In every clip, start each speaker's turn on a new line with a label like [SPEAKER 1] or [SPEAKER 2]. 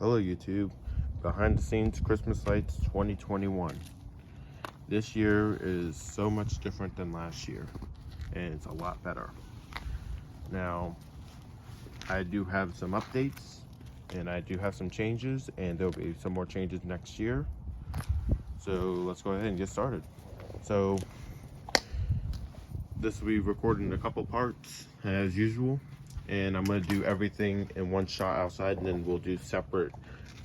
[SPEAKER 1] Hello YouTube, behind the scenes Christmas lights 2021. This year is so much different than last year, and it's a lot better. Now, I do have some updates, and I do have some changes, and there'll be some more changes next year. So let's go ahead and get started. So this will be recorded in a couple parts as usual, and I'm going to do everything in one shot outside, and then we'll do separate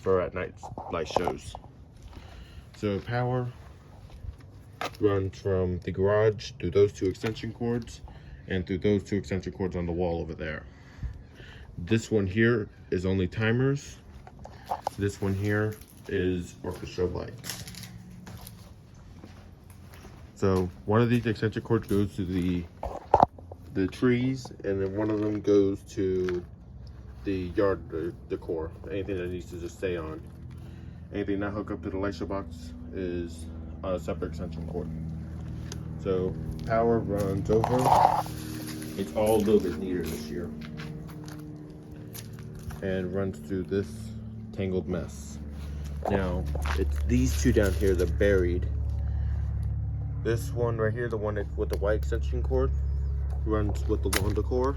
[SPEAKER 1] for at night light shows. So power runs from the garage through those two extension cords and through those two extension cords on the wall over there. This one here is only timers. This one here is orchestra lights. So one of these extension cords goes to the trees, and then one of them goes to the yard decor, anything that needs to just stay on. Anything not hooked up to the light show box is on a separate extension cord. So power runs over. It's all a little bit neater this year, and runs through this tangled mess. Now it's these two down here that are buried. This one right here, the one with the white extension cord, runs with the lawn decor.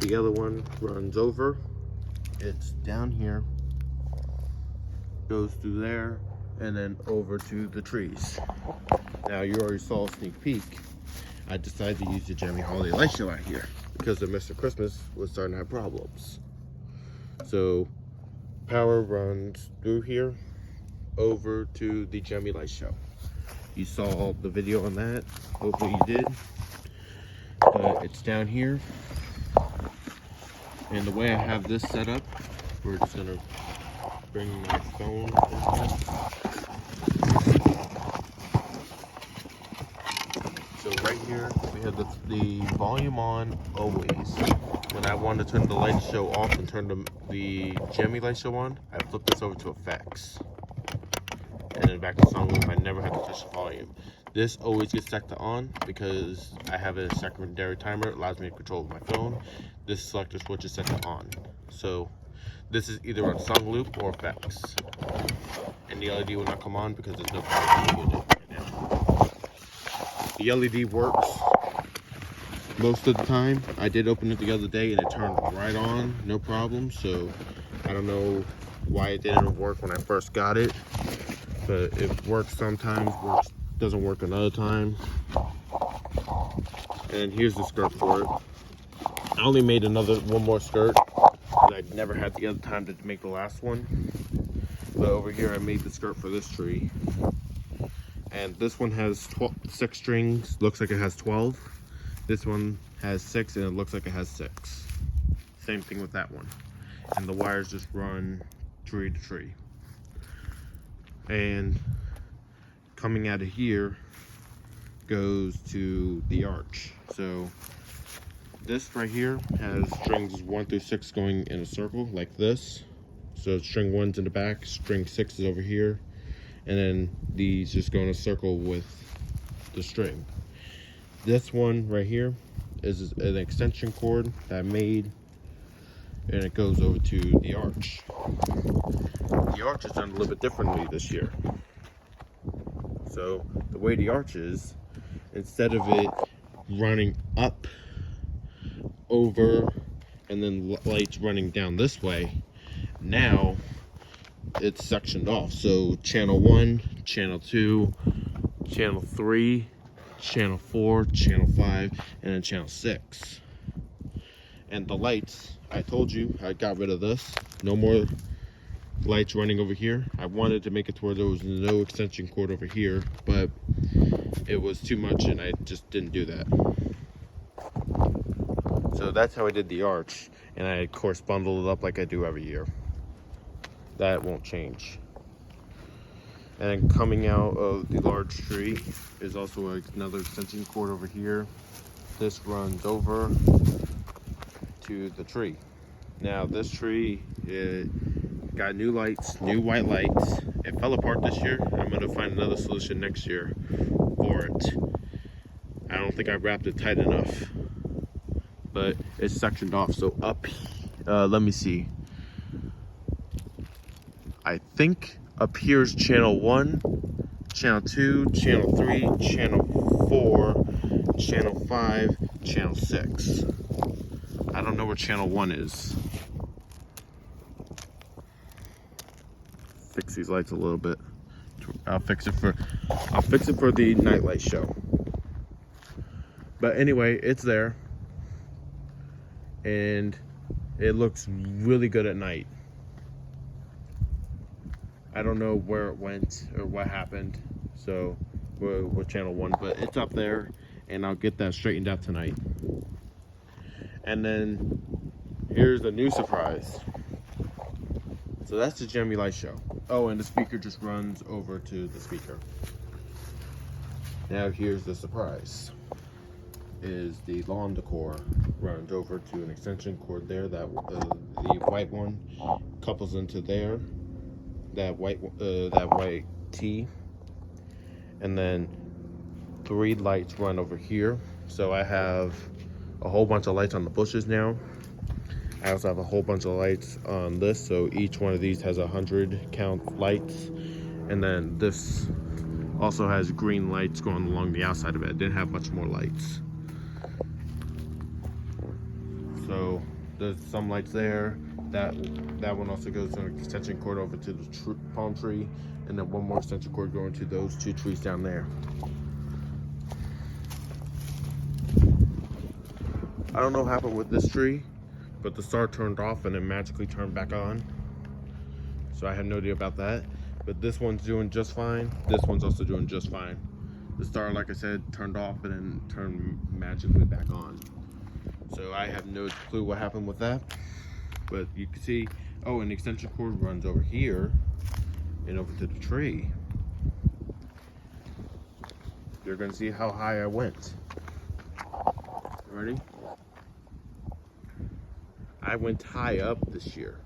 [SPEAKER 1] The other one runs over. It's down here, goes through there, and then over to the trees. Now you already saw a sneak peek. I decided to use the Jamie Holiday light show out here because the Mr. Christmas was starting to have problems. So power runs through here over to the Jamie light show. You saw the video on that, hopefully you did. But it's down here, and the way I have this set up, we're just gonna bring my phone in. So right here we have the volume on always. When I want to turn the light show off and turn the Jamie light show on, I flip this over to effects, and then back to song loop. I never have to touch the volume. This always gets set to on because I have a secondary timer. It allows me to control my phone. This selector switch is set to on. So this is either on song loop or effects. And the LED will not come on because there's no power unit right now. The LED works most of the time. I did open it the other day and it turned right on, no problem. So I don't know why it didn't work when I first got it, but it works sometimes, doesn't work another time. And here's the skirt for it. I only made one more skirt because I never had the other time to make the last one. But over here I made the skirt for this tree. And this one has 6 strings, looks like it has 12. This one has 6 and it looks like it has 6. Same thing with that one. And the wires just run tree to tree. And coming out of here goes to the arch. So this right here has strings 1 through 6 going in a circle like this. So string 1's in the back, string 6 is over here, and then these just go in a circle with the string. This one right here is an extension cord that I made, and it goes over to the arch. The arch is done a little bit differently this year. So the way the arch is, instead of it running up, over, and then lights running down this way, now it's sectioned off. So channel 1, channel 2, channel 3, channel 4, channel 5, and then channel 6. And the lights, I told you I got rid of this. No more lights running over here. I wanted to make it to where there was no extension cord over here, but it was too much and I just didn't do that. So that's how I did the arch, and I of course bundled it up like I do every year. That won't change. And then coming out of the large tree is also another extension cord over here. This runs over to the tree. Now this tree, got new lights, new white lights. It fell apart this year. I'm gonna find another solution next year for it. I don't think I wrapped it tight enough, but it's sectioned off. So up, let me see. I think up here is channel 1, channel 2, channel 3, channel 4, channel 5, channel 6. I don't know where channel 1 is. Fix these lights a little bit. I'll fix it for the nightlight show. But anyway, it's there. And it looks really good at night. I don't know where it went or what happened. So we're channel 1, but it's up there, and I'll get that straightened out tonight. And then here's the new surprise. So that's the Gemmy light show. Oh, and the speaker just runs over to the speaker. Now here's the surprise. Is the lawn decor runs over to an extension cord there, that the white one couples into there, that white T, and then 3 lights run over here. So I have a whole bunch of lights on the bushes now. I also have a whole bunch of lights on this, so each one of these has 100 count lights, and then this also has green lights going along the outside of it. It didn't have much more lights. So there's some lights there. That one also goes to an extension cord over to the palm tree, and then one more extension cord going to those 2 trees down there. I don't know what happened with this tree, but the star turned off and then magically turned back on. So I have no idea about that. But this one's doing just fine. This one's also doing just fine. The star, like I said, turned off and then turned magically back on. So I have no clue what happened with that. But you can see, oh, and the extension cord runs over here and over to the tree. You're gonna see how high I went. Ready? I went high up this year.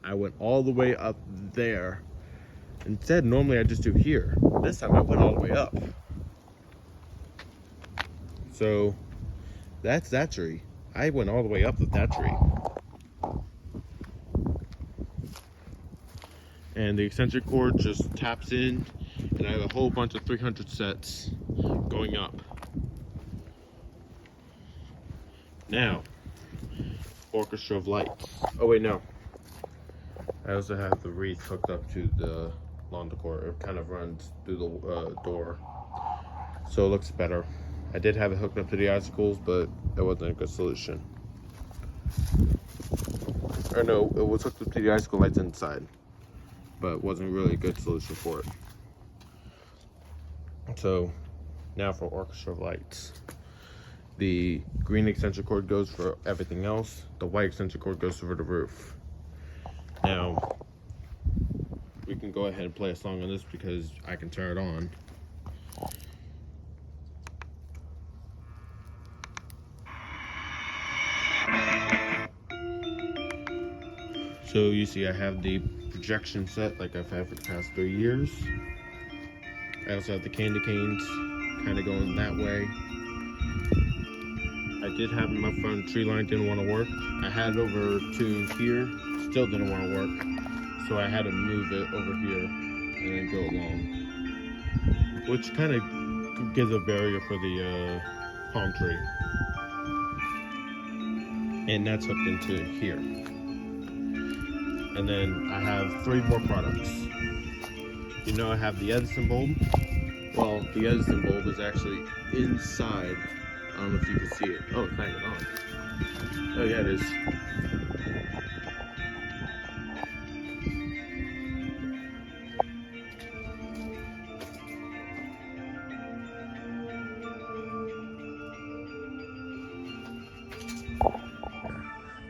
[SPEAKER 1] I went all the way up there. Instead, normally I just do here. This time I went all the way up. So that's that tree. I went all the way up with that tree. And the extension cord just taps in, and I have a whole bunch of 300 sets going up. Now, orchestra of lights. Oh wait, no. I also have the wreath hooked up to the lawn decor. It kind of runs through the door, so it looks better. I did have it hooked up to the icicles, but it wasn't a good solution. Or no, it was hooked up to the icicle lights inside, but it wasn't really a good solution for it. So now for orchestra of lights. The green extension cord goes for everything else. The white extension cord goes for the roof. Now, we can go ahead and play a song on this because I can turn it on. So you see I have the projection set like I've had for the past 3 years. I also have the candy canes kind of going that way. I did have my front tree line, didn't want to work. I had it over to here, still didn't want to work. So I had to move it over here and then go along. Which kind of gives a barrier for the palm tree. And that's hooked into here. And then I have 3 more products. You know I have the Edison bulb. Well, the Edison bulb is actually inside. I don't know if you can see it. Oh, it's not even on. Oh yeah, it is.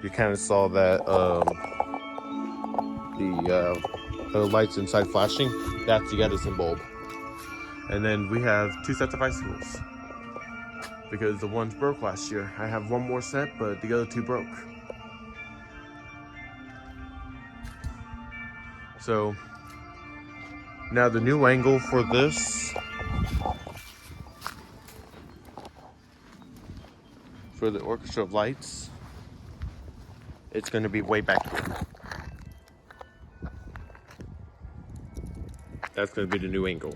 [SPEAKER 1] You kind of saw that the lights inside flashing. That's the Edison bulb. And then we have 2 sets of icicles, because the ones broke last year. I have 1 more set, but the other 2 broke. So now the new angle for this, for the orchestra of lights, it's going to be way back here. That's going to be the new angle.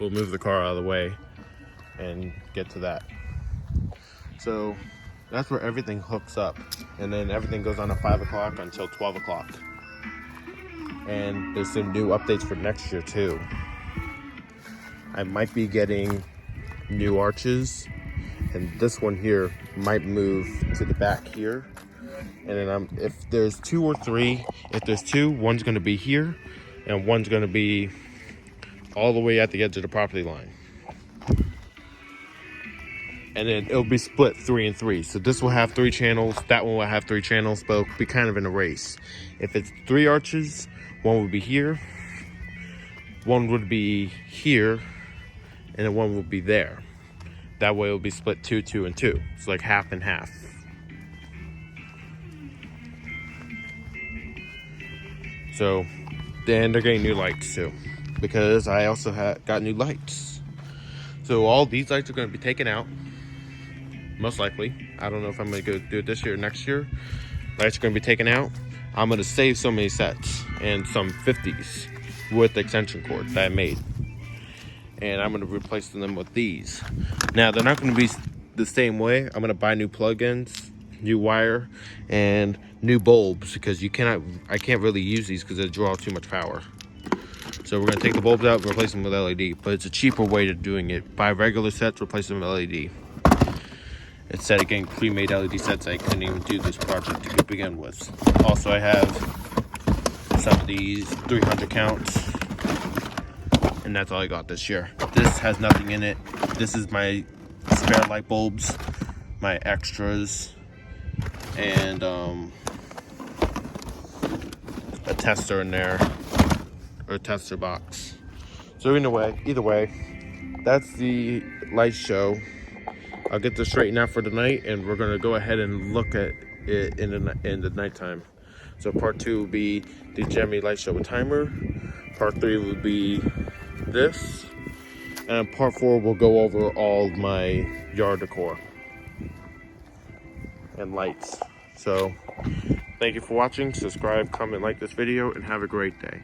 [SPEAKER 1] We'll move the car out of the way and get to that. So that's where everything hooks up, and then everything goes on at 5 o'clock until 12 o'clock. And there's some new updates for next year too. I might be getting new arches, and this one here might move to the back here. And then if there's 2 or 3, if there's 2, one's going to be here and one's going to be all the way at the edge of the property line. And then it'll be split 3 and 3. So this will have 3 channels, that one will have 3 channels, but it'll be kind of in a race. If it's 3 arches, one would be here, one would be here, and then one would be there. That way it'll be split 2, 2, and 2. It's like half and half. So then they're getting new lights too, because I also got new lights. So all these lights are going to be taken out, most likely. I don't know if I'm going to go do it this year or next year. Lights are going to be taken out. I'm going to save so many sets and some 50s with the extension cord that I made. And I'm going to replace them with these. Now, they're not going to be the same way. I'm going to buy new plug-ins, new wire, and new bulbs, because I can't really use these because they draw too much power. So we're going to take the bulbs out and replace them with LED. But it's a cheaper way of doing it. Buy regular sets, replace them with LED. Instead of getting pre-made LED sets, I couldn't even do this project to begin with. Also, I have some of these 300 counts, and that's all I got this year. This has nothing in it. This is my spare light bulbs, my extras, and a tester in there, or a tester box. So either way, that's the light show. I'll get this straightened out for tonight, and we're gonna go ahead and look at it in the nighttime. So part 2 will be the Gemmy light show with timer. Part 3 will be this, and part 4 will go over all my yard decor and lights. So thank you for watching. Subscribe, comment, like this video, and have a great day.